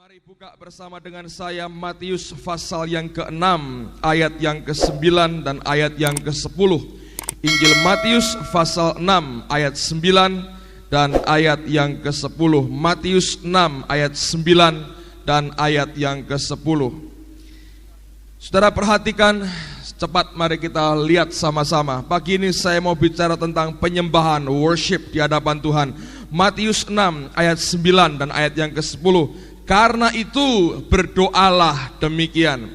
Mari buka bersama dengan saya Matius pasal yang ke-6, ayat yang ke-9 dan ayat yang ke-10. Injil Matius pasal 6 ayat 9 dan ayat yang ke-10. Matius 6 ayat 9 dan ayat yang ke-10. Saudara perhatikan, cepat mari kita lihat sama-sama. Pagi ini saya mau bicara tentang penyembahan, worship di hadapan Tuhan. Matius 6 ayat 9 dan ayat yang ke-10. Karena itu berdoalah demikian.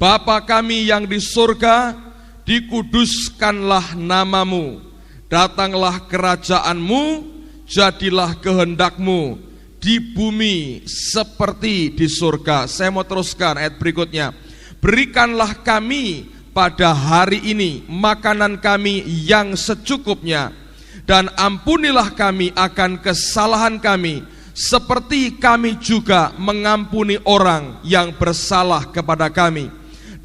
Bapa kami yang di surga, dikuduskanlah namamu, datanglah kerajaanmu, jadilah kehendakmu di bumi seperti di surga. Saya mau teruskan ayat berikutnya. Berikanlah kami pada hari ini makanan kami yang secukupnya, dan ampunilah kami akan kesalahan kami, seperti kami juga mengampuni orang yang bersalah kepada kami.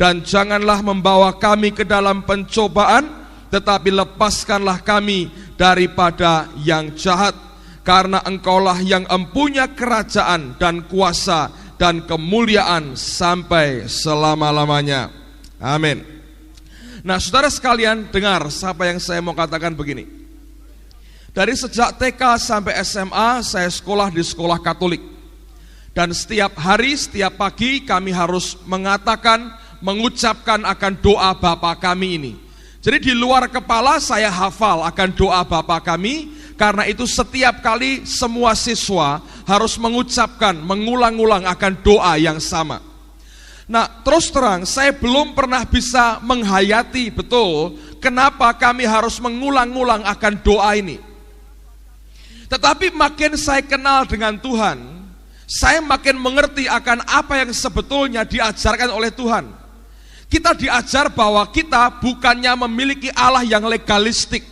Dan janganlah membawa kami ke dalam pencobaan, tetapi lepaskanlah kami daripada yang jahat. Karena Engkaulah yang empunya kerajaan dan kuasa dan kemuliaan sampai selama-lamanya. Amin. Nah, saudara sekalian, dengar apa yang saya mau katakan begini. Dari sejak TK sampai SMA, saya sekolah di sekolah Katolik. Dan setiap hari, setiap pagi kami harus mengucapkan akan doa Bapa kami ini. Jadi di luar kepala saya hafal akan doa Bapa kami. Karena itu setiap kali semua siswa harus mengulang-ulang akan doa yang sama. Nah, terus terang saya belum pernah bisa menghayati betul kenapa kami harus mengulang-ulang akan doa ini. Tetapi makin saya kenal dengan Tuhan, saya makin mengerti akan apa yang sebetulnya diajarkan oleh Tuhan. Kita diajar bahwa kita bukannya memiliki Allah yang legalistik,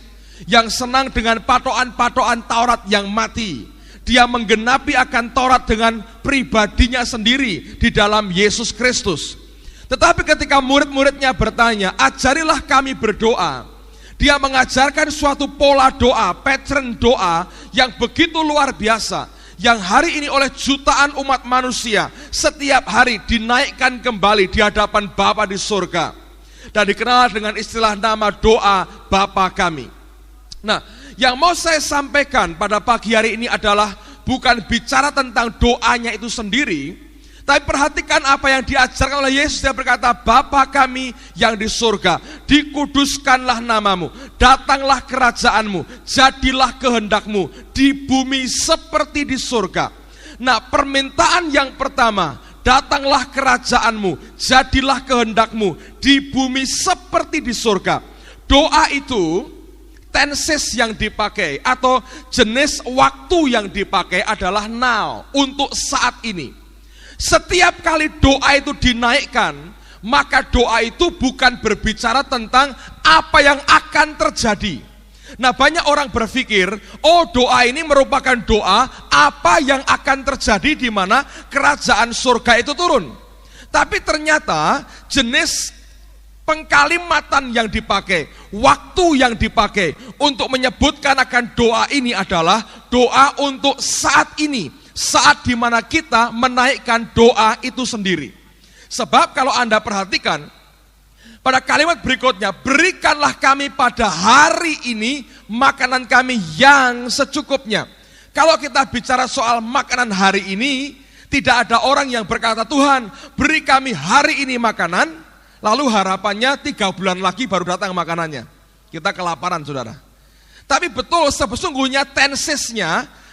yang senang dengan patokan-patokan Taurat yang mati. Dia menggenapi akan Taurat dengan pribadinya sendiri di dalam Yesus Kristus. Tetapi ketika murid-muridnya bertanya, ajarilah kami berdoa, dia mengajarkan suatu pola doa, pattern doa yang begitu luar biasa, yang hari ini oleh jutaan umat manusia setiap hari dinaikkan kembali di hadapan Bapa di surga, dan dikenal dengan istilah nama doa Bapa kami. Nah, yang mau saya sampaikan pada pagi hari ini adalah bukan bicara tentang doanya itu sendiri, tapi perhatikan apa yang diajarkan oleh Yesus. Dia berkata, Bapa kami yang di surga, dikuduskanlah namamu, datanglah kerajaanmu, jadilah kehendakmu di bumi seperti di surga. Nah, permintaan yang pertama, datanglah kerajaanmu, jadilah kehendakmu di bumi seperti di surga. Doa itu, tenses yang dipakai atau jenis waktu yang dipakai adalah now, untuk saat ini. Setiap kali doa itu dinaikkan, maka doa itu bukan berbicara tentang apa yang akan terjadi. Nah, banyak orang berpikir, oh doa ini merupakan doa apa yang akan terjadi di mana kerajaan surga itu turun. Tapi ternyata jenis pengkalimatan yang dipakai, waktu yang dipakai untuk menyebutkan akan doa ini adalah doa untuk saat ini. Saat dimana kita menaikkan doa itu sendiri. Sebab kalau Anda perhatikan pada kalimat berikutnya, berikanlah kami pada hari ini makanan kami yang secukupnya. Kalau kita bicara soal makanan hari ini, tidak ada orang yang berkata, Tuhan beri kami hari ini makanan, lalu harapannya 3 bulan lagi baru datang makanannya. Kita kelaparan, saudara. Tapi betul sesungguhnya tensesnya,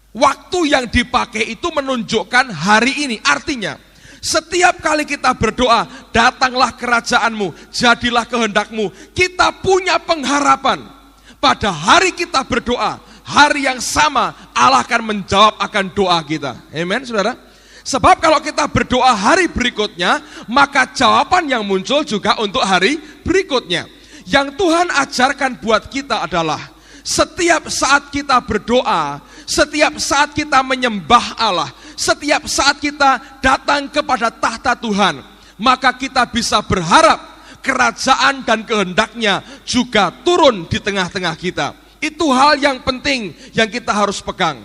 waktu yang dipakai itu menunjukkan hari ini. Artinya, setiap kali kita berdoa, datanglah kerajaanmu, jadilah kehendakmu, kita punya pengharapan. Pada hari kita berdoa, hari yang sama Allah akan menjawab akan doa kita. Amen, saudara. Sebab kalau kita berdoa hari berikutnya, maka jawaban yang muncul juga untuk hari berikutnya. Yang Tuhan ajarkan buat kita adalah setiap saat kita berdoa, setiap saat kita menyembah Allah, setiap saat kita datang kepada tahta Tuhan, maka kita bisa berharap kerajaan dan kehendaknya juga turun di tengah-tengah kita. Itu hal yang penting yang kita harus pegang.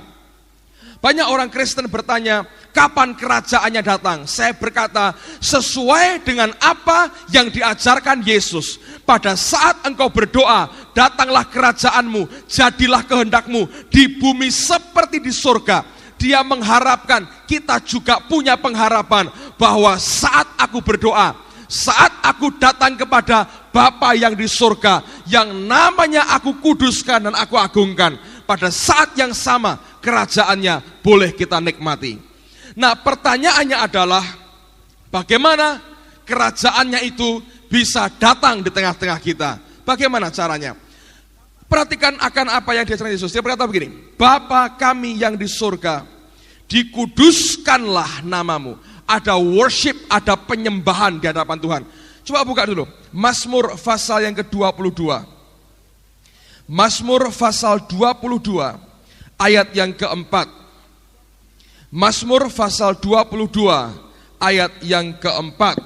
Banyak orang Kristen bertanya, kapan kerajaannya datang? Saya berkata, sesuai dengan apa yang diajarkan Yesus. Pada saat engkau berdoa, datanglah kerajaanmu, jadilah kehendakmu di bumi seperti di surga. Dia mengharapkan, kita juga punya pengharapan bahwa saat aku berdoa, saat aku datang kepada Bapa yang di surga, yang namanya aku kuduskan dan aku agungkan, pada saat yang sama kerajaannya boleh kita nikmati. Nah, pertanyaannya adalah bagaimana kerajaannya itu bisa datang di tengah-tengah kita? Bagaimana caranya? Perhatikan akan apa yang diajarkan Yesus. Dia berkata begini, Bapa kami yang di surga, dikuduskanlah namamu. Ada worship, ada penyembahan di hadapan Tuhan. Coba buka dulu Mazmur pasal yang ke-22. Mazmur pasal 22 ayat yang keempat. Mazmur pasal 22 ayat yang keempat.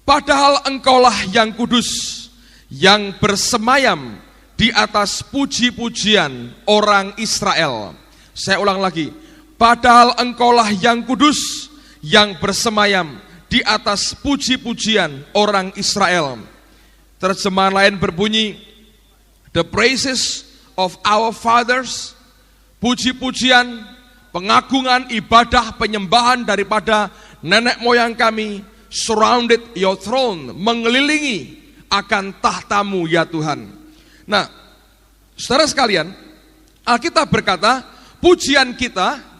Padahal engkaulah yang kudus, yang bersemayam di atas puji-pujian orang Israel. Saya ulang lagi. Padahal engkaulah yang kudus, yang bersemayam di atas puji-pujian orang Israel. Terjemahan lain berbunyi, the praises of our fathers, puji-pujian, pengagungan, ibadah, penyembahan daripada nenek moyang kami, surrounded your throne, mengelilingi akan tahtamu ya Tuhan. Nah, saudara sekalian, Alkitab berkata, pujian kita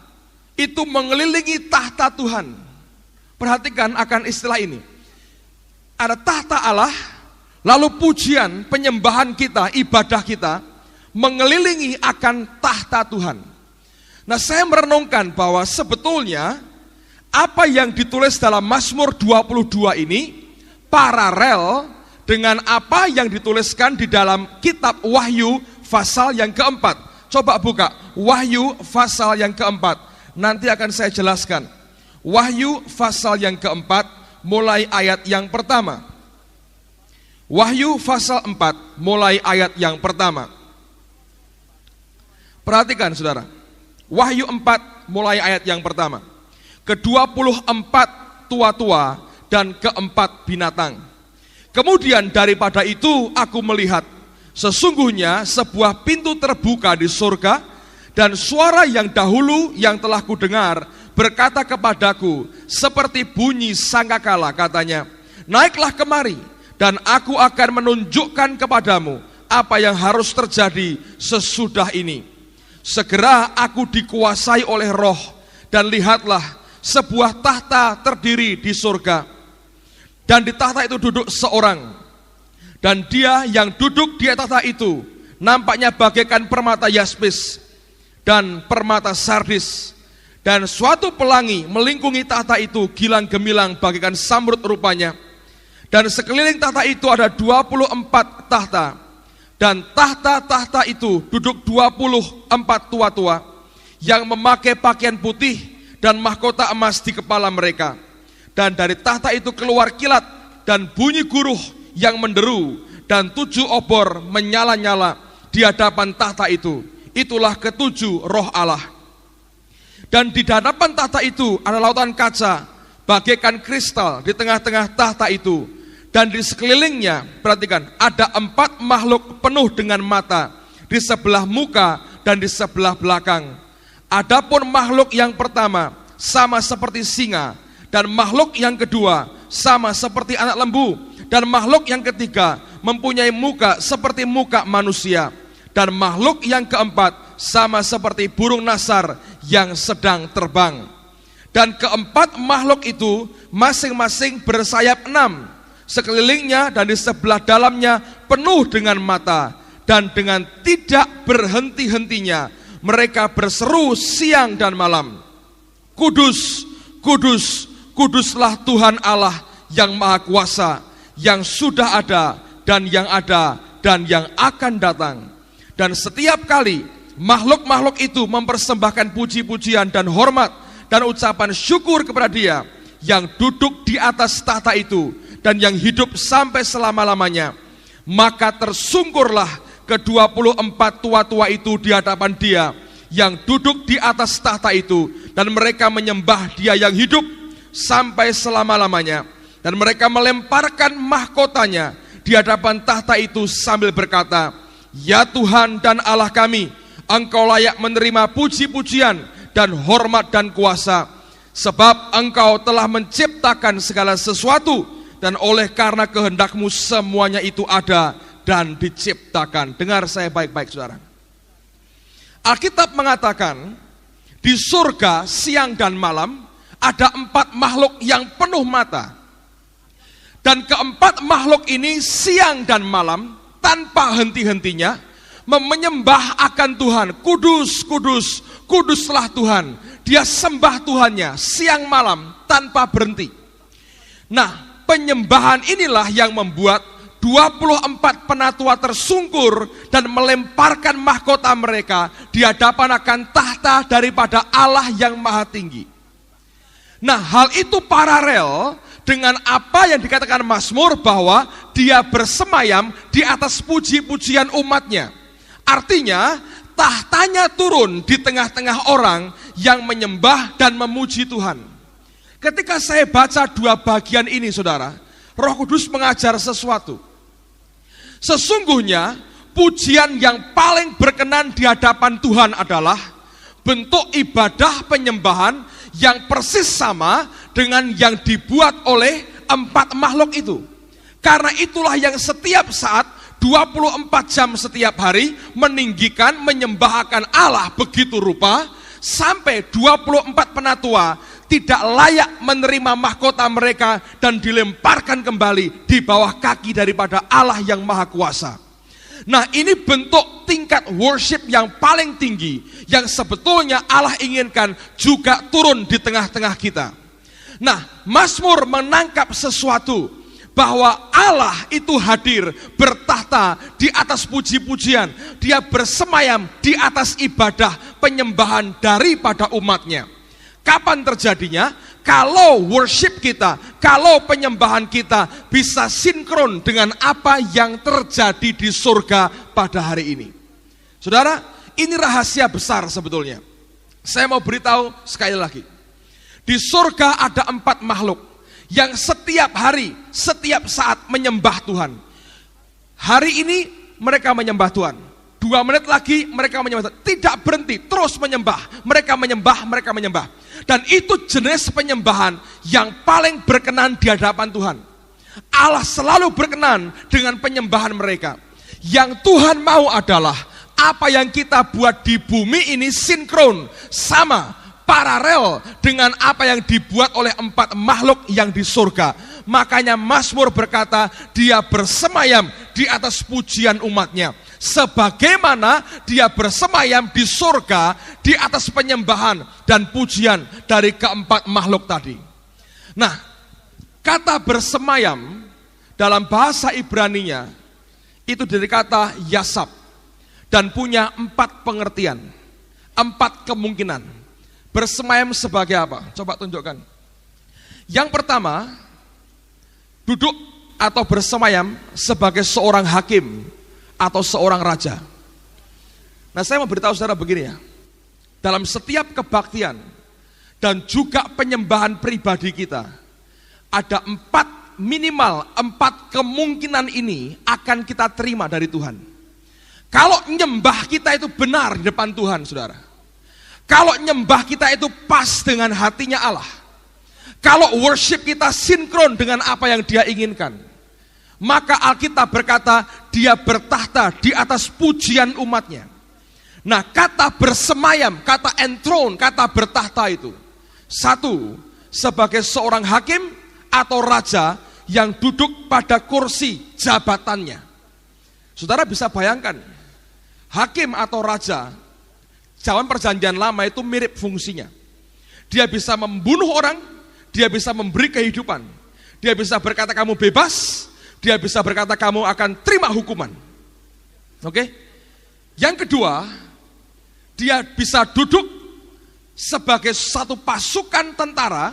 itu mengelilingi tahta Tuhan. Perhatikan akan istilah ini. Ada tahta Allah, lalu pujian, penyembahan kita, ibadah kita mengelilingi akan tahta Tuhan. Nah, saya merenungkan bahwa sebetulnya apa yang ditulis dalam Mazmur 22 ini paralel dengan apa yang dituliskan di dalam kitab Wahyu pasal yang keempat. Coba buka Wahyu pasal yang keempat. Nanti akan saya jelaskan. Wahyu pasal yang keempat mulai ayat yang pertama. Wahyu pasal 4 mulai ayat yang pertama. Perhatikan saudara. Wahyu 4 mulai ayat yang pertama. Ke-24 tua-tua dan keempat binatang. Kemudian daripada itu aku melihat, sesungguhnya sebuah pintu terbuka di surga, dan suara yang dahulu yang telah kudengar berkata kepadaku, seperti bunyi sangkakala, katanya, naiklah kemari, dan aku akan menunjukkan kepadamu apa yang harus terjadi sesudah ini. Segera aku dikuasai oleh Roh, dan lihatlah sebuah tahta terdiri di surga, dan di tahta itu duduk seorang, dan dia yang duduk di tahta itu nampaknya bagaikan permata yaspis dan permata sardis, dan suatu pelangi melingkungi tahta itu gilang gemilang bagaikan samrud rupanya, dan sekeliling tahta itu ada 24 tahta, dan tahta-tahta itu duduk 24 tua-tua yang memakai pakaian putih dan mahkota emas di kepala mereka. Dan dari tahta itu keluar kilat dan bunyi guruh yang menderu, dan 7 obor menyala-nyala di hadapan tahta itu. Itulah ketujuh roh Allah. Dan di hadapan tahta itu ada lautan kaca bagaikan kristal di tengah-tengah tahta itu. Dan di sekelilingnya, perhatikan, ada 4 makhluk penuh dengan mata di sebelah muka dan di sebelah belakang. Adapun makhluk yang pertama sama seperti singa, dan makhluk yang kedua sama seperti anak lembu, dan makhluk yang ketiga mempunyai muka seperti muka manusia, dan makhluk yang keempat sama seperti burung nasar yang sedang terbang. Dan keempat makhluk itu masing-masing bersayap 6, sekelilingnya dan di sebelah dalamnya penuh dengan mata, dan dengan tidak berhenti-hentinya mereka berseru siang dan malam, Kudus, kudus, kuduslah Tuhan Allah yang Maha Kuasa, yang sudah ada dan yang ada dan yang akan datang. Dan setiap kali makhluk-makhluk itu mempersembahkan puji-pujian dan hormat dan ucapan syukur kepada Dia yang duduk di atas tahta itu dan yang hidup sampai selama-lamanya, maka tersungkurlah ke-24 tua-tua itu di hadapan Dia yang duduk di atas tahta itu, dan mereka menyembah Dia yang hidup sampai selama-lamanya, dan mereka melemparkan mahkotanya di hadapan tahta itu sambil berkata, "Ya Tuhan dan Allah kami, Engkau layak menerima puji-pujian dan hormat dan kuasa, sebab Engkau telah menciptakan segala sesuatu, dan oleh karena kehendak-Mu semuanya itu ada dan diciptakan." Dengar saya baik-baik, saudara. Alkitab mengatakan di surga siang dan malam ada 4 makhluk yang penuh mata. Dan keempat makhluk ini siang dan malam tanpa henti-hentinya menyembah akan Tuhan. Kudus, kudus, kuduslah Tuhan. Dia sembah Tuhannya siang malam tanpa berhenti. Nah, penyembahan inilah yang membuat 24 penatua tersungkur dan melemparkan mahkota mereka di hadapan akan tahta daripada Allah yang maha tinggi. Nah, hal itu paralel dengan apa yang dikatakan Mazmur bahwa Dia bersemayam di atas puji-pujian umatnya. Artinya, tahtanya turun di tengah-tengah orang yang menyembah dan memuji Tuhan. Ketika saya baca 2 bagian ini, saudara, Roh Kudus mengajar sesuatu. Sesungguhnya pujian yang paling berkenan di hadapan Tuhan adalah bentuk ibadah penyembahan yang persis sama dengan yang dibuat oleh 4 makhluk itu. Karena itulah yang setiap saat 24 jam setiap hari meninggikan, menyembahkan Allah begitu rupa sampai 24 penatua tidak layak menerima mahkota mereka dan dilemparkan kembali di bawah kaki daripada Allah yang maha kuasa. Nah, ini bentuk tingkat worship yang paling tinggi yang sebetulnya Allah inginkan juga turun di tengah-tengah kita. Nah, Mazmur menangkap sesuatu bahwa Allah itu hadir bertahta di atas puji-pujian. Dia bersemayam di atas ibadah penyembahan daripada umatnya. Kapan terjadinya? Kalau worship kita, kalau penyembahan kita bisa sinkron dengan apa yang terjadi di surga pada hari ini. Saudara, ini rahasia besar sebetulnya. Saya mau beritahu sekali lagi. Di surga ada 4 makhluk yang setiap hari, setiap saat menyembah Tuhan. Hari ini mereka menyembah Tuhan. 2 menit lagi mereka menyembah Tuhan. Tidak berhenti, terus menyembah. Mereka menyembah, mereka menyembah. Dan itu jenis penyembahan yang paling berkenan di hadapan Tuhan. Allah selalu berkenan dengan penyembahan mereka. Yang Tuhan mau adalah apa yang kita buat di bumi ini sinkron, sama, paralel dengan apa yang dibuat oleh 4 makhluk yang di surga. Makanya Mazmur berkata, Dia bersemayam di atas pujian umatnya. Sebagaimana Dia bersemayam di surga di atas penyembahan dan pujian dari keempat makhluk tadi. Nah, kata bersemayam dalam bahasa Ibraninya itu dari kata yasab dan punya 4 pengertian, 4 kemungkinan. Bersemayam sebagai apa? Coba tunjukkan. Yang pertama, duduk atau bersemayam sebagai seorang hakim atau seorang raja. Nah, saya mau beritahu saudara begini ya. Dalam setiap kebaktian dan juga penyembahan pribadi kita, ada 4 minimal 4 kemungkinan ini akan kita terima dari Tuhan. Kalau nyembah kita itu benar di depan Tuhan, saudara. Kalau nyembah kita itu pas dengan hatinya Allah. Kalau worship kita sinkron dengan apa yang Dia inginkan, maka Alkitab berkata Dia bertahta di atas pujian umatnya. Nah, kata bersemayam, kata enthrone, kata bertahta itu, 1, sebagai seorang hakim atau raja yang duduk pada kursi jabatannya. Saudara bisa bayangkan, hakim atau raja zaman perjanjian lama itu mirip fungsinya. Dia bisa membunuh orang, dia bisa memberi kehidupan, dia bisa berkata kamu bebas, dia bisa berkata kamu akan terima hukuman. Oke? Yang kedua, dia bisa duduk sebagai satu pasukan tentara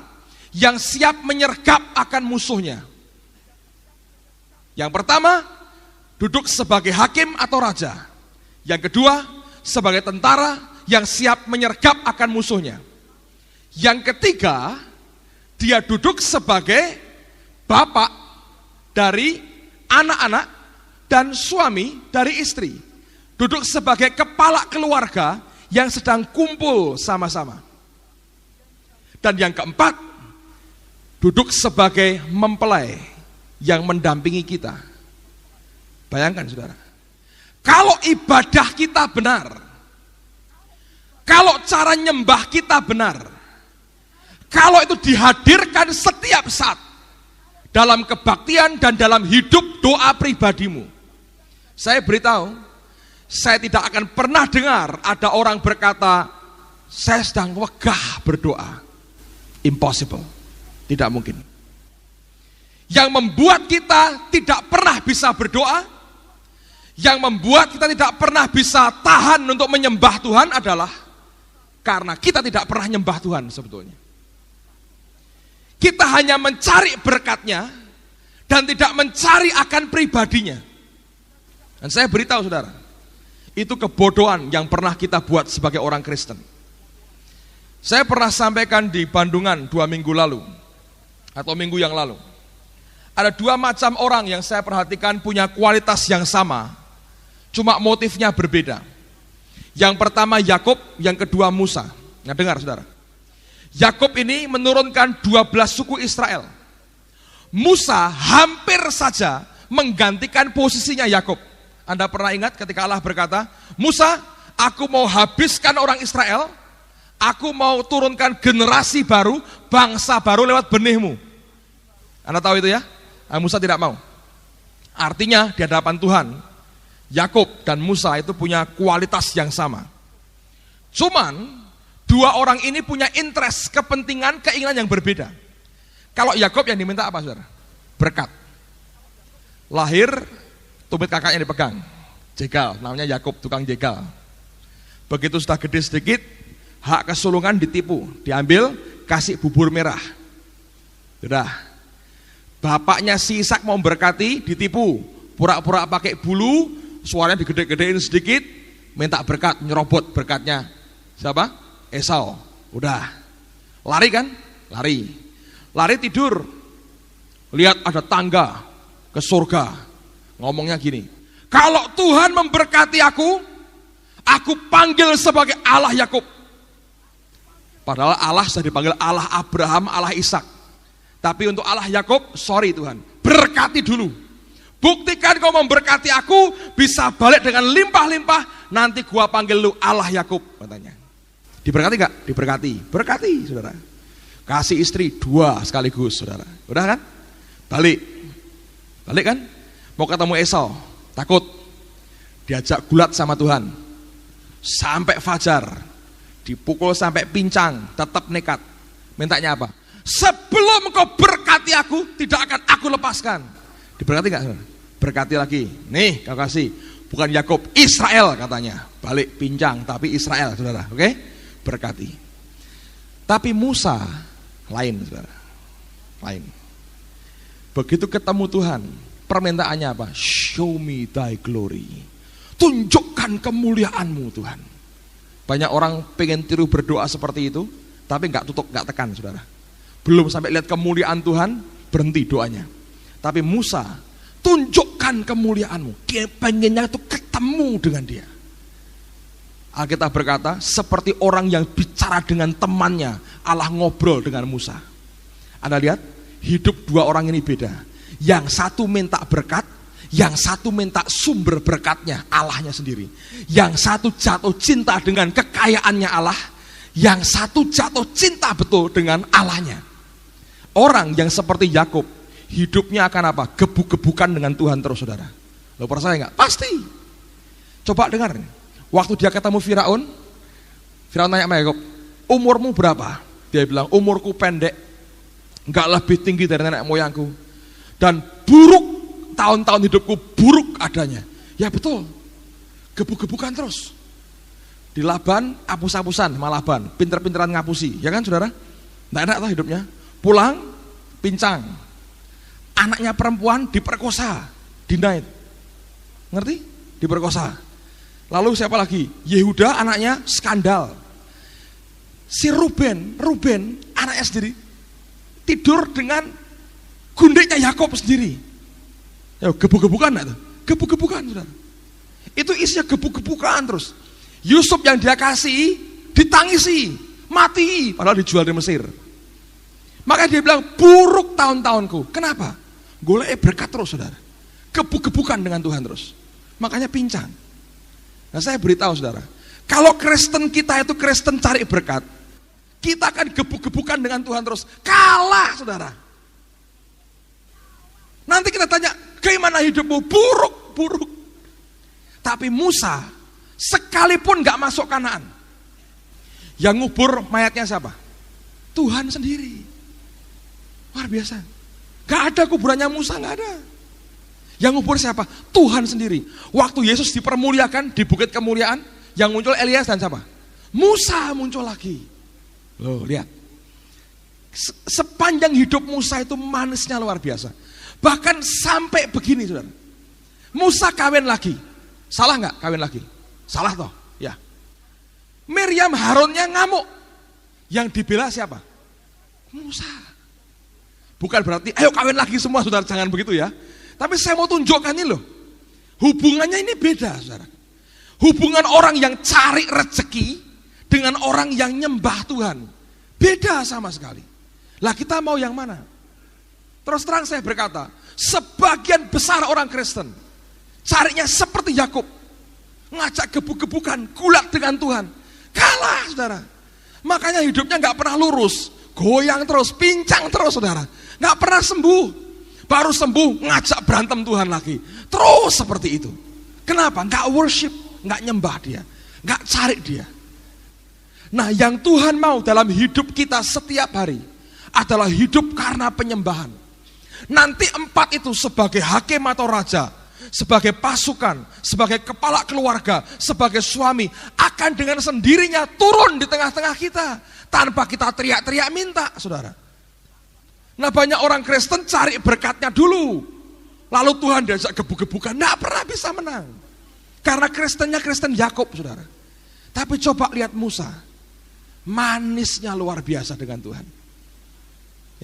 yang siap menyergap akan musuhnya. Yang pertama, duduk sebagai hakim atau raja. Yang kedua, sebagai tentara yang siap menyergap akan musuhnya. Yang ketiga, dia duduk sebagai bapak dari anak-anak dan suami dari istri. Duduk sebagai kepala keluarga yang sedang kumpul sama-sama. Dan yang keempat, duduk sebagai mempelai yang mendampingi kita. Bayangkan saudara, kalau ibadah kita benar, kalau cara nyembah kita benar, kalau itu dihadirkan setiap saat dalam kebaktian dan dalam hidup doa pribadimu, saya beritahu, saya tidak akan pernah dengar ada orang berkata, saya sedang wegah berdoa. Impossible, tidak mungkin. Yang membuat kita tidak pernah bisa berdoa, yang membuat kita tidak pernah bisa tahan untuk menyembah Tuhan adalah karena kita tidak pernah nyembah Tuhan sebetulnya. Kita hanya mencari berkatnya dan tidak mencari akan pribadinya. Dan saya beritahu saudara, itu kebodohan yang pernah kita buat sebagai orang Kristen. Saya pernah sampaikan di Bandungan 2 minggu lalu, atau minggu yang lalu. Ada 2 macam orang yang saya perhatikan punya kualitas yang sama, cuma motifnya berbeda. Yang pertama Yakub, yang kedua Musa. Nah dengar saudara, Yakub ini menurunkan 12 suku Israel. Musa hampir saja menggantikan posisinya Yakub. Anda pernah ingat ketika Allah berkata, Musa, aku mau habiskan orang Israel, aku mau turunkan generasi baru, bangsa baru lewat benihmu. Anda tahu itu ya? Musa tidak mau. Artinya di hadapan Tuhan, Yakub dan Musa itu punya kualitas yang sama. Cuman 2 orang ini punya interest, kepentingan, keinginan yang berbeda. Kalau Yakub yang diminta apa saudara? Berkat. Lahir, tumit kakaknya dipegang, jegal, namanya Yakub, tukang jegal. Begitu sudah gede sedikit, hak kesulungan ditipu, diambil, kasih bubur merah. Sudah. Bapaknya si Ishak mau berkati, ditipu, pura-pura pakai bulu, suaranya digede-gedein sedikit, minta berkat, nyerobot berkatnya. Siapa? Esau. Udah. Lari kan? Lari. Lari tidur. Lihat ada tangga ke surga. Ngomongnya gini, kalau Tuhan memberkati aku panggil sebagai Allah Yakub. Padahal Allah sudah dipanggil Allah Abraham, Allah Ishak. Tapi untuk Allah Yakub, sorry Tuhan, berkati dulu. Buktikan kau memberkati aku, bisa balik dengan limpah-limpah, nanti gua panggil lu Allah Yakub, katanya. Diberkati gak? Diberkati. Berkati, saudara. Kasih istri 2 sekaligus, saudara. Udah kan? Balik. Balik kan? Mau ketemu Esau, takut. Diajak gulat sama Tuhan. Sampai fajar. Dipukul sampai pincang, tetap nekat. Mintanya apa? Sebelum kau berkati aku, tidak akan aku lepaskan. Diberkati gak? Berkati lagi. Nih kau kasih. Bukan Yakub, Israel katanya. Balik pincang, tapi Israel saudara. Oke? Berkati. Tapi Musa lain saudara. Lain. Begitu ketemu Tuhan, permintaannya apa? Show me thy glory. Tunjukkan kemuliaanmu Tuhan. Banyak orang pengen tiru berdoa seperti itu, tapi nggak tutup, nggak tekan, saudara. Belum sampai lihat kemuliaan Tuhan, berhenti doanya. Tapi Musa, tunjukkan kemuliaanmu. Dia pengennya itu ketemu dengan dia. Alkitab berkata, seperti orang yang bicara dengan temannya, Allah ngobrol dengan Musa. Anda lihat, hidup 2 orang ini beda. Yang satu minta berkat, yang satu minta sumber berkatnya, Allahnya sendiri. Yang satu jatuh cinta dengan kekayaannya Allah, yang satu jatuh cinta betul dengan Allahnya. Orang yang seperti Yakub, hidupnya akan apa? Gebuk-gebukan dengan Tuhan terus, saudara. Lo percaya nggak? Pasti. Coba dengar nih. Waktu dia ketemu Firaun, Firaun tanya sama Yakub, umurmu berapa? Dia bilang, umurku pendek, nggak lebih tinggi dari nenek moyangku, dan buruk. Tahun-tahun hidupku buruk adanya. Ya betul, gebuk-gebukan terus. Di Laban, apus-apusan sama Laban, pinter-pinteran ngapusi, ya kan saudara? Nggak enak lah hidupnya. Pulang, pincang. Anaknya perempuan diperkosa, denied. Ngerti? Diperkosa. Lalu siapa lagi? Yehuda anaknya skandal. Si Ruben anaknya sendiri tidur dengan gundiknya Yakub sendiri. Ya, gebuk-gebukan enggak tuh? Gebuk-gebukan, saudara. Itu isinya gebuk-gebukan terus. Yusuf yang dia kasih ditangisi, mati, padahal dijual di Mesir. Makanya dia bilang, buruk tahun-tahunku. Kenapa? Golek berkat terus, saudara. Gebuk-gebukan dengan Tuhan terus. Makanya pincang. Nah, saya beritahu saudara, kalau Kristen kita itu Kristen cari berkat, kita akan gebuk-gebukan dengan Tuhan terus. Kalah, saudara. Nanti kita tanya, gimana hidupmu? Buruk. Tapi Musa, sekalipun gak masuk Kanaan, yang ngubur mayatnya siapa? Tuhan sendiri. Luar biasa. Gak ada kuburannya Musa, gak ada. Yang ngubur siapa? Tuhan sendiri. Waktu Yesus dipermuliakan di bukit kemuliaan, yang muncul Elias dan siapa? Musa muncul lagi. Loh, lihat. Sepanjang hidup Musa itu manisnya luar biasa. Bahkan sampai begini, saudara. Musa kawin lagi. Salah nggak kawin lagi? Salah toh? Ya. Miriam Harunnya ngamuk. Yang dibela siapa? Musa. Bukan berarti, ayo kawin lagi semua, saudara. Jangan begitu ya. Tapi saya mau tunjukkan ini loh. Hubungannya ini beda, saudara. Hubungan orang yang cari rezeki dengan orang yang nyembah Tuhan. Beda sama sekali. Lah kita mau yang mana? Terus terang saya berkata, sebagian besar orang Kristen carinya seperti Yakub. Ngajak gebuk-gebukan, gulat dengan Tuhan. Kalah, saudara. Makanya hidupnya gak pernah lurus. Goyang terus, pincang terus, saudara. Gak pernah sembuh. Baru sembuh, ngajak berantem Tuhan lagi. Terus seperti itu. Kenapa? Gak worship, gak nyembah dia, gak cari dia. Nah, yang Tuhan mau dalam hidup kita setiap hari adalah hidup karena penyembahan. Nanti 4 itu sebagai hakim atau raja, sebagai pasukan, sebagai kepala keluarga, sebagai suami, akan dengan sendirinya turun di tengah-tengah kita tanpa kita teriak-teriak minta, saudara. Nah, banyak orang Kristen cari berkatnya dulu, lalu Tuhan diajak gebuk-gebukan, nggak pernah bisa menang. Karena Kristennya Kristen Yakub, saudara. Tapi coba lihat Musa, manisnya luar biasa dengan Tuhan.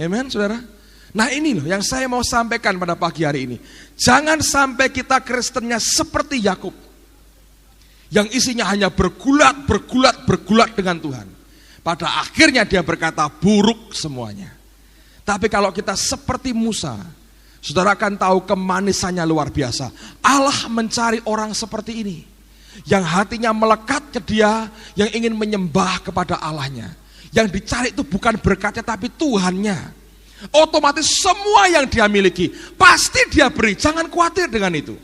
Amen, saudara. Nah, ini loh yang saya mau sampaikan pada pagi hari ini. Jangan sampai kita Kristennya seperti Yakub, yang isinya hanya bergulat dengan Tuhan. Pada akhirnya dia berkata buruk semuanya. Tapi kalau kita seperti Musa, saudara akan tahu kemanisannya luar biasa. Allah mencari orang seperti ini, yang hatinya melekat ke dia, yang ingin menyembah kepada Allahnya. Yang dicari itu bukan berkatnya tapi Tuhannya. Otomatis semua yang dia miliki pasti dia beri, jangan khawatir dengan itu.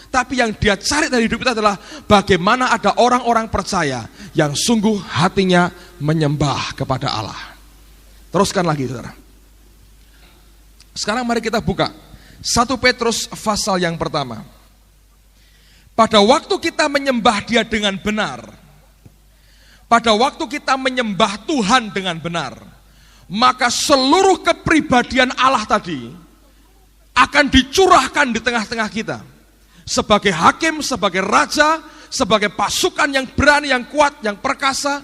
Tapi yang dia cari dari hidup kita adalah bagaimana ada orang-orang percaya yang sungguh hatinya menyembah kepada Allah. Teruskan lagi, saudara. Sekarang mari kita buka 1 Petrus pasal yang pertama. Pada waktu kita menyembah dia dengan benar, pada waktu kita menyembah Tuhan dengan benar, maka seluruh kepribadian Allah tadi akan dicurahkan di tengah-tengah kita. Sebagai hakim, sebagai raja, sebagai pasukan yang berani, yang kuat, yang perkasa,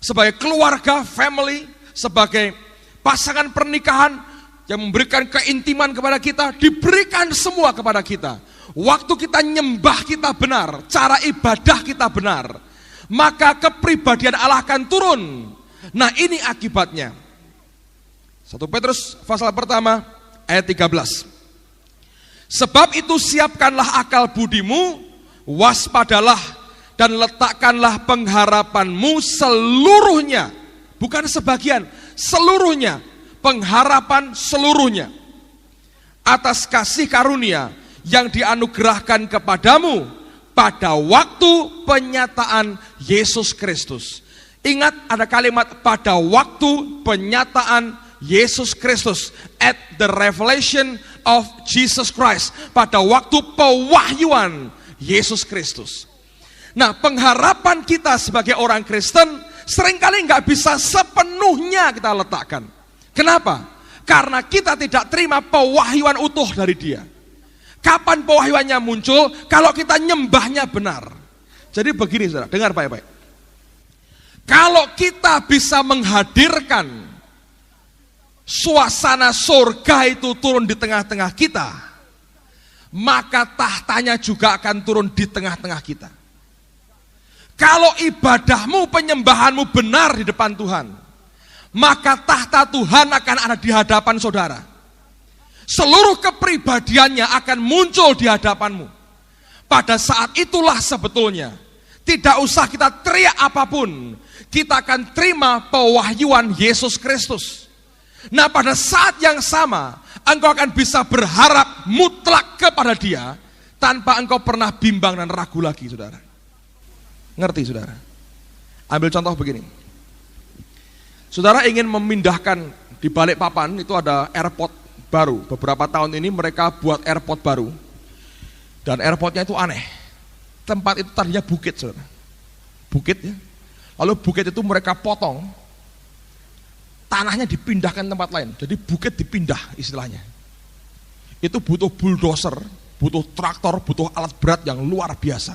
sebagai keluarga, family, sebagai pasangan pernikahan, yang memberikan keintiman kepada kita, diberikan semua kepada kita. Waktu kita nyembah kita benar, cara ibadah kita benar, maka kepribadian Allah akan turun. Nah, ini akibatnya. 1 Petrus pasal pertama ayat 13. Sebab itu siapkanlah akal budimu, waspadalah dan letakkanlah pengharapanmu seluruhnya, bukan sebagian, seluruhnya. Pengharapan seluruhnya atas kasih karunia yang dianugerahkan kepadamu pada waktu penyataan Yesus Kristus. Ingat, ada kalimat pada waktu penyataan Yesus Kristus, at the revelation of Jesus Christ, pada waktu pewahyuan Yesus Kristus. Nah, pengharapan kita sebagai orang Kristen seringkali nggak bisa sepenuhnya kita letakkan. Kenapa? Karena kita tidak terima pewahyuan utuh dari dia. Kapan pewahyuannya muncul? Kalau kita nyembahnya benar. Jadi begini saudara, dengar baik-baik. Kalau kita bisa menghadirkan suasana surga itu turun di tengah-tengah kita, maka tahtanya juga akan turun di tengah-tengah kita. Kalau ibadahmu, penyembahanmu benar di depan Tuhan, maka tahta Tuhan akan ada di hadapan saudara. Seluruh kepribadiannya akan muncul di hadapanmu. Pada saat itulah sebetulnya, tidak usah kita teriak apapun, kita akan terima pewahyuan Yesus Kristus. Nah, pada saat yang sama, engkau akan bisa berharap mutlak kepada Dia, tanpa engkau pernah bimbang dan ragu lagi, saudara. Ngerti, saudara? Ambil contoh begini. Saudara ingin memindahkan di Balikpapan, itu ada airport baru. Beberapa tahun ini mereka buat airport baru. Dan airportnya itu aneh. Tempat itu tadinya bukit, saudara. Bukit ya. Lalu bukit itu mereka potong, tanahnya dipindahkan tempat lain. Jadi bukit dipindah istilahnya. Itu butuh bulldozer, butuh traktor, butuh alat berat yang luar biasa.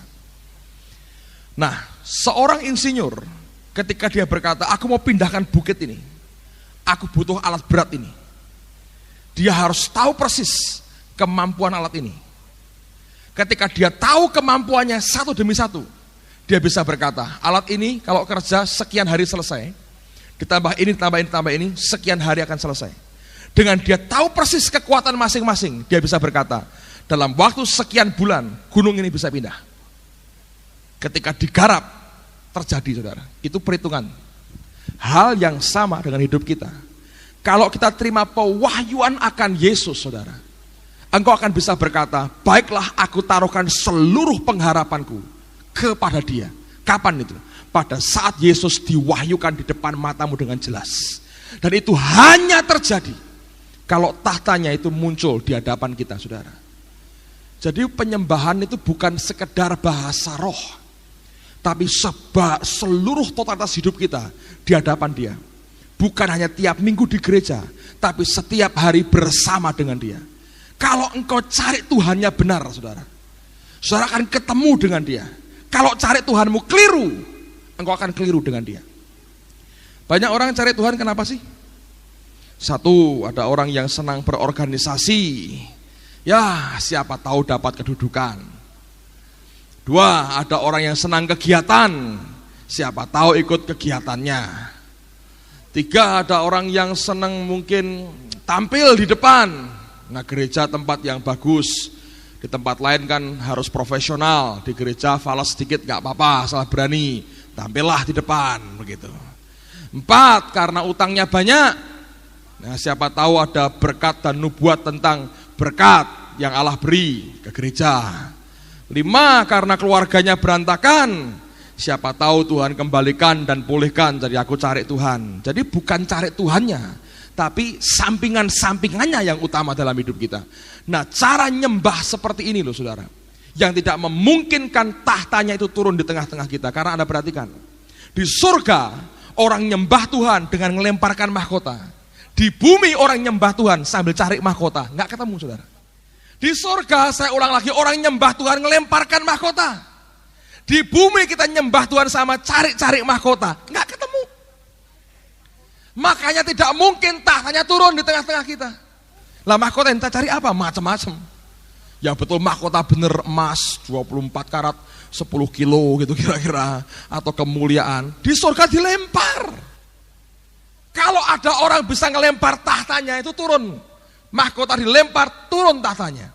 Nah, seorang insinyur ketika dia berkata, aku mau pindahkan bukit ini, aku butuh alat berat ini, dia harus tahu persis kemampuan alat ini. Ketika dia tahu kemampuannya satu demi satu, dia bisa berkata, alat ini kalau kerja sekian hari selesai, ditambah ini, ditambah ini, sekian hari akan selesai. Dengan dia tahu persis kekuatan masing-masing, dia bisa berkata, dalam waktu sekian bulan, gunung ini bisa pindah. Ketika digarap, terjadi, saudara. Itu perhitungan. Hal yang sama dengan hidup kita. Kalau kita terima pewahyuan akan Yesus, saudara, engkau akan bisa berkata, baiklah aku taruhkan seluruh pengharapanku kepada Dia. Kapan itu? Pada saat Yesus diwahyukan di depan matamu dengan jelas. Dan itu hanya terjadi kalau tahtanya itu muncul di hadapan kita, saudara. Jadi penyembahan itu bukan sekedar bahasa roh, tapi seluruh totalitas hidup kita di hadapan Dia. Bukan hanya tiap minggu di gereja, tapi setiap hari bersama dengan Dia. Kalau engkau cari Tuhannya benar, saudara, saudara akan ketemu dengan Dia. Kalau cari Tuhanmu keliru, engkau akan keliru dengan Dia. Banyak orang cari Tuhan kenapa sih? Satu, ada orang yang senang berorganisasi. Ya, siapa tahu dapat kedudukan. Dua, ada orang yang senang kegiatan. Siapa tahu ikut kegiatannya. Tiga, ada orang yang senang mungkin tampil di depan. Nah, gereja tempat yang bagus. Di tempat lain kan harus profesional. Di gereja falas sedikit gak apa-apa, asal berani. Tampillah di depan, begitu. Empat, karena utangnya banyak. Nah, siapa tahu ada berkat dan nubuat tentang berkat yang Allah beri ke gereja. Lima, karena keluarganya berantakan. Siapa tahu Tuhan kembalikan dan pulihkan. Jadi aku cari Tuhan. Jadi bukan cari Tuhannya, tapi sampingan-sampingannya yang utama dalam hidup kita. Nah, cara nyembah seperti ini loh, saudara, yang tidak memungkinkan tahtanya itu turun di tengah-tengah kita. Karena Anda perhatikan, di surga orang nyembah Tuhan dengan melemparkan mahkota. Di bumi orang nyembah Tuhan sambil cari mahkota. Nggak ketemu, saudara. Di surga, saya ulang lagi, orang nyembah Tuhan melemparkan mahkota. Di bumi kita nyembah Tuhan sama cari-cari mahkota. Nggak ketemu. Makanya tidak mungkin tahtanya turun di tengah-tengah kita. Lah mahkota yang kita cari apa? Macam-macam. Ya betul, mahkota bener emas 24 karat 10 kilo gitu kira-kira, atau kemuliaan. Di surga dilempar. Kalau ada orang bisa ngelempar tahtanya, itu turun. Mahkota dilempar, turun tahtanya.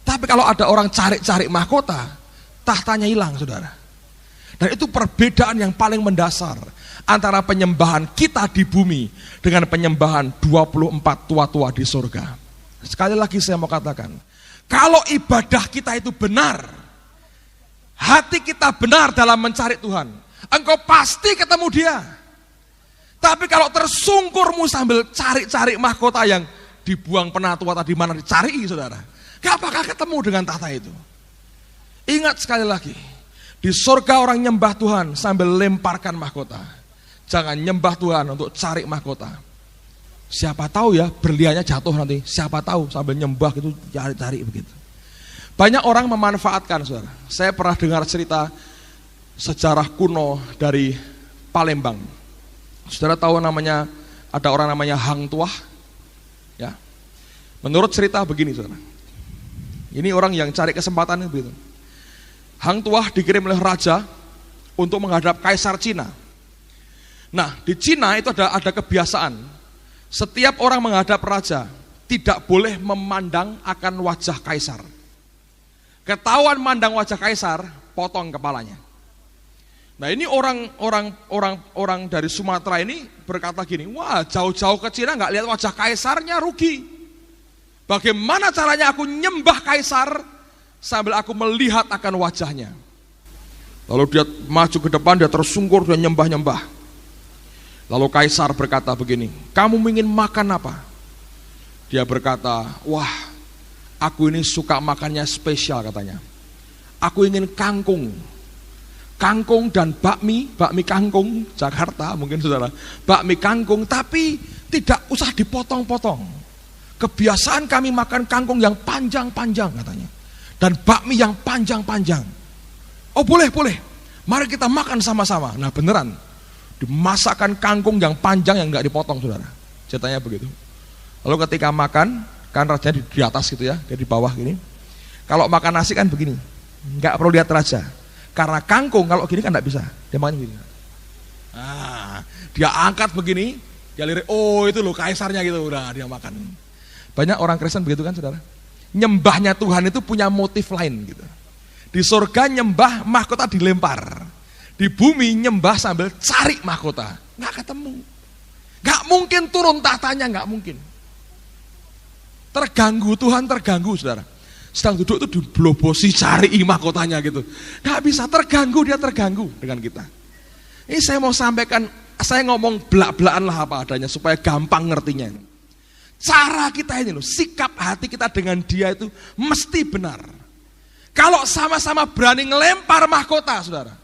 Tapi kalau ada orang cari-cari mahkota, tahtanya hilang, saudara. Dan itu perbedaan yang paling mendasar antara penyembahan kita di bumi dengan penyembahan 24 tua-tua di surga. Sekali lagi saya mau katakan, kalau ibadah kita itu benar, hati kita benar dalam mencari Tuhan, engkau pasti ketemu Dia. Tapi kalau tersungkurmu sambil cari-cari mahkota yang dibuang penatua tadi mana dicari, saudara, gak bakal ketemu dengan tahta itu. Ingat sekali lagi, di surga orang nyembah Tuhan sambil lemparkan mahkota. Jangan nyembah Tuhan untuk cari mahkota. Siapa tahu ya berliannya jatuh nanti. Siapa tahu sambil nyembah gitu cari-cari begitu. Banyak orang memanfaatkan, saudara. Saya pernah dengar cerita sejarah kuno dari Palembang. Saudara tahu namanya, ada orang namanya Hang Tuah? Ya. Menurut cerita begini, saudara. Ini orang yang cari kesempatan begitu. Hang Tuah dikirim oleh raja untuk menghadap kaisar Cina. Nah, di Cina itu ada kebiasaan. Setiap orang menghadap raja tidak boleh memandang akan wajah kaisar. Ketahuan mandang wajah kaisar, potong kepalanya. Nah, ini orang dari Sumatera ini berkata gini, wah, jauh-jauh ke Cina nggak lihat wajah kaisarnya, rugi. Bagaimana caranya aku nyembah kaisar sambil aku melihat akan wajahnya? Lalu dia maju ke depan, dia tersungkur, dia nyembah-nyembah. Lalu kaisar berkata begini, kamu ingin makan apa? Dia berkata, wah, aku ini suka makannya spesial katanya. Aku ingin kangkung. Kangkung dan bakmi kangkung, Jakarta mungkin saudara, bakmi kangkung, tapi tidak usah dipotong-potong. Kebiasaan kami makan kangkung yang panjang-panjang katanya, dan bakmi yang panjang-panjang. Oh boleh, mari kita makan sama-sama. Nah beneran, dimasakkan kangkung yang panjang yang nggak dipotong saudara, ceritanya begitu. Lalu ketika makan, kan rajanya di atas gitu ya, dia di bawah gini. Kalau makan nasi kan begini, nggak perlu lihat raja. Karena kangkung kalau gini kan enggak bisa, dia makan gini. Nah, dia angkat begini, dia lirik, oh itu loh kaisarnya gitu, udah dia makan. Banyak orang Kristen begitu kan saudara. Nyembahnya Tuhan itu punya motif lain gitu. Di surga nyembah mahkota dilempar, di bumi nyembah sambil cari mahkota, nggak ketemu. Nggak mungkin turun tahtanya, nggak mungkin. Terganggu, Tuhan terganggu saudara. Sedang duduk itu diblobosi, cari mahkotanya gitu. Gak bisa, dia terganggu dengan kita. Ini saya mau sampaikan, saya ngomong belak-belakan lah apa adanya supaya gampang ngertinya. Cara kita ini loh, sikap hati kita dengan dia itu mesti benar. Kalau sama-sama berani ngelempar mahkota saudara,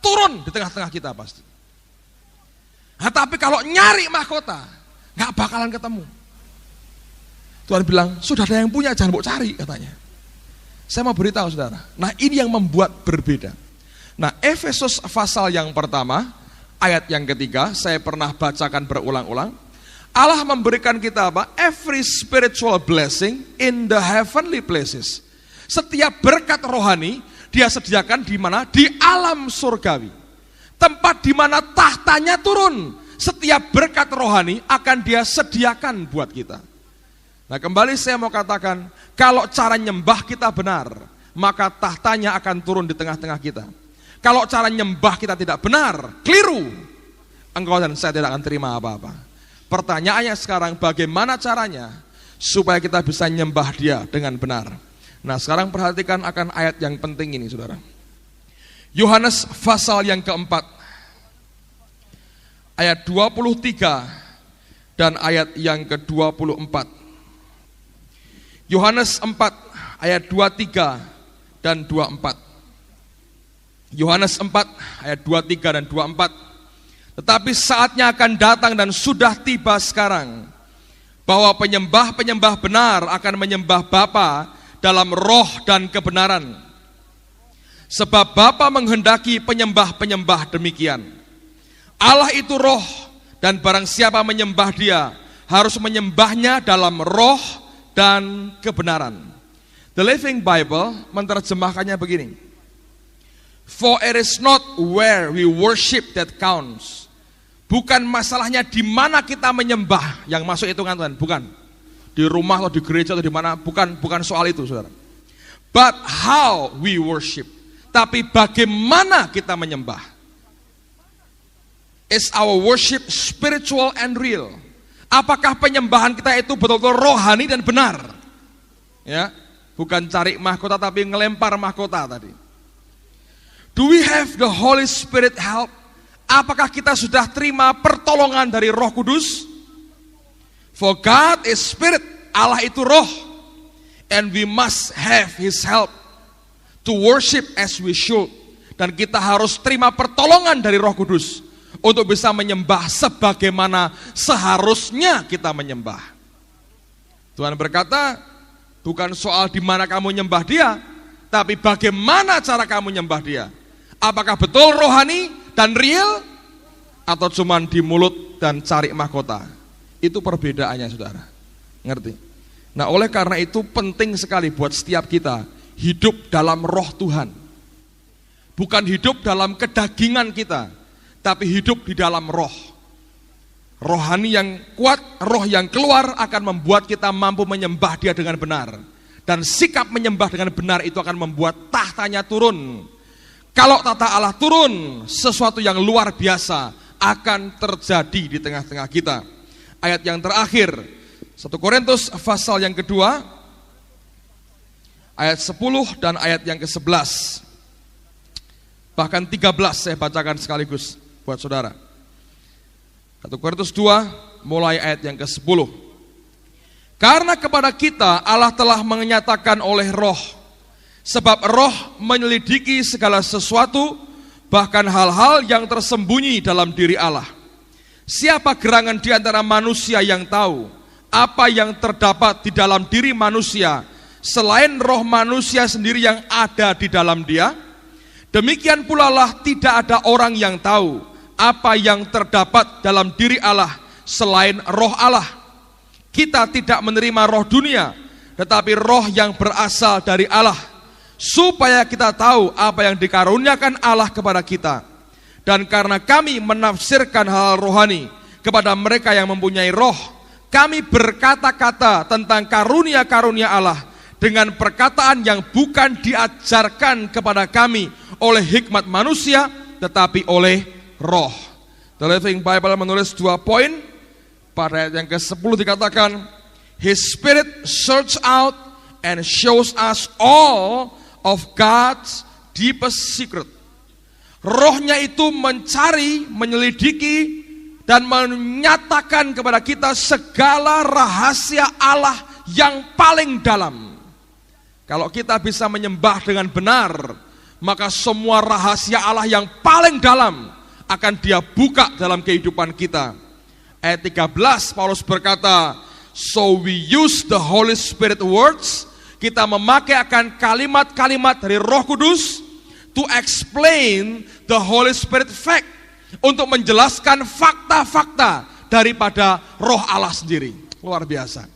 turun di tengah-tengah kita pasti. Nah, tapi kalau nyari mahkota, gak bakalan ketemu. Tuhan bilang, sudah ada yang punya, jangan mau cari katanya. Saya mau beritahu saudara, nah ini yang membuat berbeda. Nah Efesus pasal yang pertama, ayat yang ketiga, saya pernah bacakan berulang-ulang. Allah memberikan kita apa? Every spiritual blessing in the heavenly places. Setiap berkat rohani, dia sediakan di mana? Di alam surgawi. Tempat di mana tahtanya turun. Setiap berkat rohani akan dia sediakan buat kita. Nah kembali saya mau katakan, kalau cara nyembah kita benar, maka tahtanya akan turun di tengah-tengah kita. Kalau cara nyembah kita tidak benar, keliru, engkau dan saya tidak akan terima apa-apa. Pertanyaannya sekarang, bagaimana caranya supaya kita bisa nyembah dia dengan benar? Nah sekarang perhatikan akan ayat yang penting ini saudara. Yohanes pasal yang keempat, ayat 23 dan ayat yang ke-24. Yohanes 4 ayat 23 dan 24. Yohanes 4 ayat 23 dan 24. Tetapi saatnya akan datang dan sudah tiba sekarang, bahwa penyembah-penyembah benar akan menyembah Bapa dalam roh dan kebenaran. Sebab Bapa menghendaki penyembah-penyembah demikian. Allah itu roh, dan barang siapa menyembah dia harus menyembahnya dalam roh dan kebenaran. The Living Bible menerjemahkannya begini. For it is not where we worship that counts. Bukan masalahnya di mana kita menyembah yang masuk hitungan Tuhan, bukan. Di rumah atau di gereja atau di mana, bukan soal itu saudara. But how we worship. Tapi bagaimana kita menyembah. Is our worship spiritual and real? Apakah penyembahan kita itu betul-betul rohani dan benar? Ya, bukan cari mahkota tapi ngelempar mahkota tadi. Do we have the Holy Spirit help? Apakah kita sudah terima pertolongan dari Roh Kudus? For God is Spirit, Allah itu roh, and we must have His help to worship as we should. Dan kita harus terima pertolongan dari Roh Kudus untuk bisa menyembah sebagaimana seharusnya kita menyembah. Tuhan berkata, bukan soal di mana kamu nyembah dia, tapi bagaimana cara kamu nyembah dia. Apakah betul rohani dan real, atau cuman di mulut dan cari mahkota? Itu perbedaannya, saudara. Ngerti? Nah, oleh karena itu penting sekali buat setiap kita hidup dalam roh Tuhan. Bukan hidup dalam kedagingan kita, tapi hidup di dalam roh. Rohani yang kuat, roh yang keluar akan membuat kita mampu menyembah Dia dengan benar. Dan sikap menyembah dengan benar itu akan membuat tahtanya turun. Kalau tahta Allah turun, sesuatu yang luar biasa akan terjadi di tengah-tengah kita. Ayat yang terakhir, 1 Korintus pasal yang kedua, ayat 10 dan ayat yang ke-11. Bahkan 13 saya bacakan sekaligus buat saudara. 1 Korintus 2, mulai ayat yang ke-10. Karena kepada kita Allah telah menyatakan oleh roh, sebab roh menyelidiki segala sesuatu, bahkan hal-hal yang tersembunyi dalam diri Allah. Siapa gerangan di antara manusia yang tahu apa yang terdapat di dalam diri manusia, selain roh manusia sendiri yang ada di dalam dia? Demikian pula lah tidak ada orang yang tahu apa yang terdapat dalam diri Allah, selain roh Allah. Kita tidak menerima roh dunia, tetapi roh yang berasal dari Allah, supaya kita tahu apa yang dikaruniakan Allah kepada kita. Dan karena kami menafsirkan hal rohani kepada mereka yang mempunyai roh, kami berkata-kata tentang karunia-karunia Allah dengan perkataan yang bukan diajarkan kepada kami oleh hikmat manusia, tetapi oleh roh. The Living Bible menulis 2 poin. Pada ayat yang ke-10 dikatakan, His Spirit search out and shows us all of God's deepest secret. Rohnya itu mencari, menyelidiki, dan menyatakan kepada kita segala rahasia Allah yang paling dalam. Kalau kita bisa menyembah dengan benar, maka semua rahasia Allah yang paling dalam akan Dia buka dalam kehidupan kita. Ayat 13 Paulus berkata, so we use the Holy Spirit words. Kita memakai akan kalimat-kalimat dari Roh Kudus to explain the Holy Spirit fact, untuk menjelaskan fakta-fakta daripada Roh Allah sendiri. Luar biasa.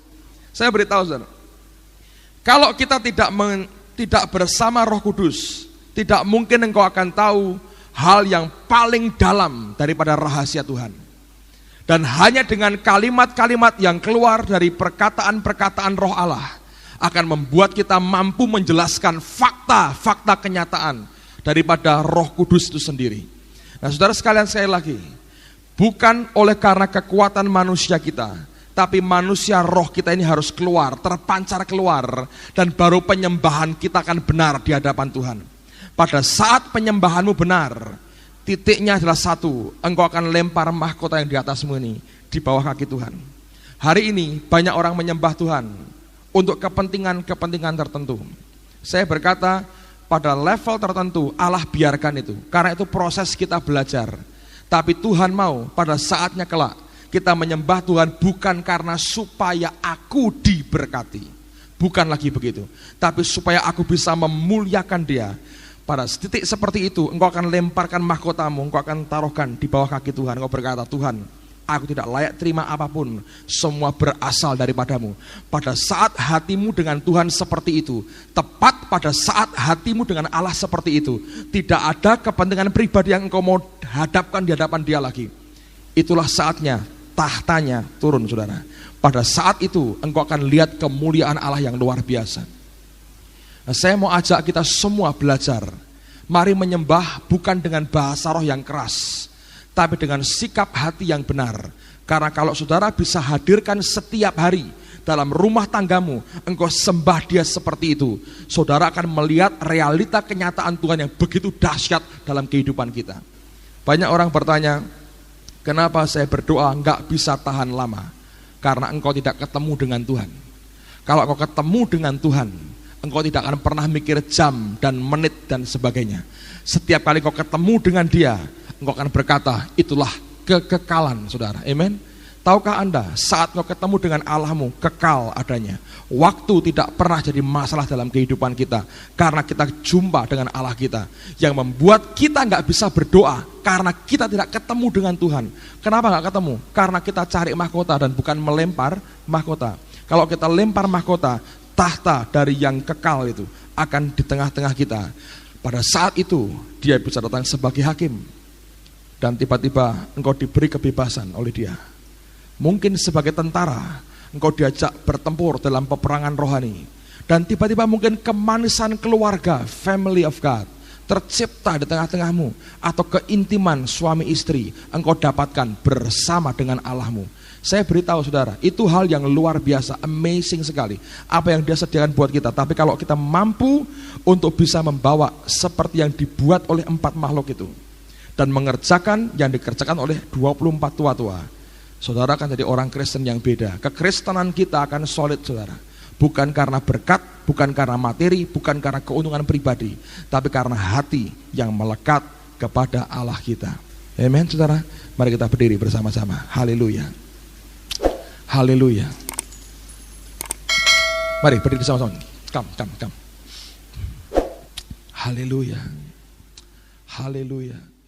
Saya beritahu saudara, kalau kita tidak bersama Roh Kudus, tidak mungkin engkau akan tahu hal yang paling dalam daripada rahasia Tuhan. Dan hanya dengan kalimat-kalimat yang keluar dari perkataan-perkataan Roh Allah akan membuat kita mampu menjelaskan fakta-fakta kenyataan daripada Roh Kudus itu sendiri. Nah, saudara sekalian, sekali lagi, bukan oleh karena kekuatan manusia kita, tapi manusia roh kita ini harus keluar, terpancar keluar, dan baru penyembahan kita akan benar di hadapan Tuhan. Pada saat penyembahanmu benar, titiknya adalah satu, engkau akan lempar mahkota yang di atasmu ini di bawah kaki Tuhan. Hari ini banyak orang menyembah Tuhan untuk kepentingan-kepentingan tertentu. Saya berkata, pada level tertentu Allah biarkan itu, karena itu proses kita belajar. Tapi Tuhan mau pada saatnya kelak kita menyembah Tuhan bukan karena supaya aku diberkati, bukan lagi begitu, tapi supaya aku bisa memuliakan Dia. Pada titik seperti itu engkau akan lemparkan mahkotamu, engkau akan taruhkan di bawah kaki Tuhan. Engkau berkata, Tuhan, aku tidak layak terima apapun, semua berasal daripadamu. Pada saat hatimu dengan Tuhan seperti itu, tepat pada saat hatimu dengan Allah seperti itu, tidak ada kepentingan pribadi yang engkau mau hadapkan di hadapan Dia lagi. Itulah saatnya tahtanya turun, saudara. Pada saat itu engkau akan lihat kemuliaan Allah yang luar biasa. Nah, saya mau ajak kita semua belajar. Mari menyembah bukan dengan bahasa roh yang keras, tapi dengan sikap hati yang benar. Karena kalau saudara bisa hadirkan setiap hari dalam rumah tanggamu, engkau sembah Dia seperti itu, saudara akan melihat realita kenyataan Tuhan yang begitu dahsyat dalam kehidupan kita. Banyak orang bertanya, kenapa saya berdoa enggak bisa tahan lama? Karena engkau tidak ketemu dengan Tuhan. Kalau engkau ketemu dengan Tuhan, engkau tidak akan pernah mikir jam dan menit dan sebagainya. Setiap kali engkau ketemu dengan Dia, engkau akan berkata, itulah kekekalan, saudara. Amen. Tahukah Anda, saat kau ketemu dengan Allahmu, kekal adanya. Waktu tidak pernah jadi masalah dalam kehidupan kita, karena kita jumpa dengan Allah kita. Yang membuat kita nggak bisa berdoa, karena kita tidak ketemu dengan Tuhan. Kenapa nggak ketemu? Karena kita cari mahkota dan bukan melempar mahkota. Kalau kita lempar mahkota, tahta dari yang kekal itu akan di tengah-tengah kita. Pada saat itu, dia bisa datang sebagai hakim. Dan tiba-tiba engkau diberi kebebasan oleh dia. Mungkin sebagai tentara, engkau diajak bertempur dalam peperangan rohani. Dan tiba-tiba mungkin kemanisan keluarga, family of God, tercipta di tengah-tengahmu. Atau keintiman suami istri, engkau dapatkan bersama dengan Allahmu. Saya beritahu saudara, itu hal yang luar biasa, amazing sekali. Apa yang dia sediakan buat kita. Tapi kalau kita mampu untuk bisa membawa seperti yang dibuat oleh 4 makhluk itu. Dan mengerjakan yang dikerjakan oleh 24 tua-tua. Saudara akan jadi orang Kristen yang beda. Kekristenan kita akan solid, saudara. Bukan karena berkat, bukan karena materi, bukan karena keuntungan pribadi, tapi karena hati yang melekat kepada Allah kita. Amen, saudara. Mari kita berdiri bersama-sama. Haleluya. Haleluya. Mari berdiri sama-sama. Come. Haleluya. Haleluya.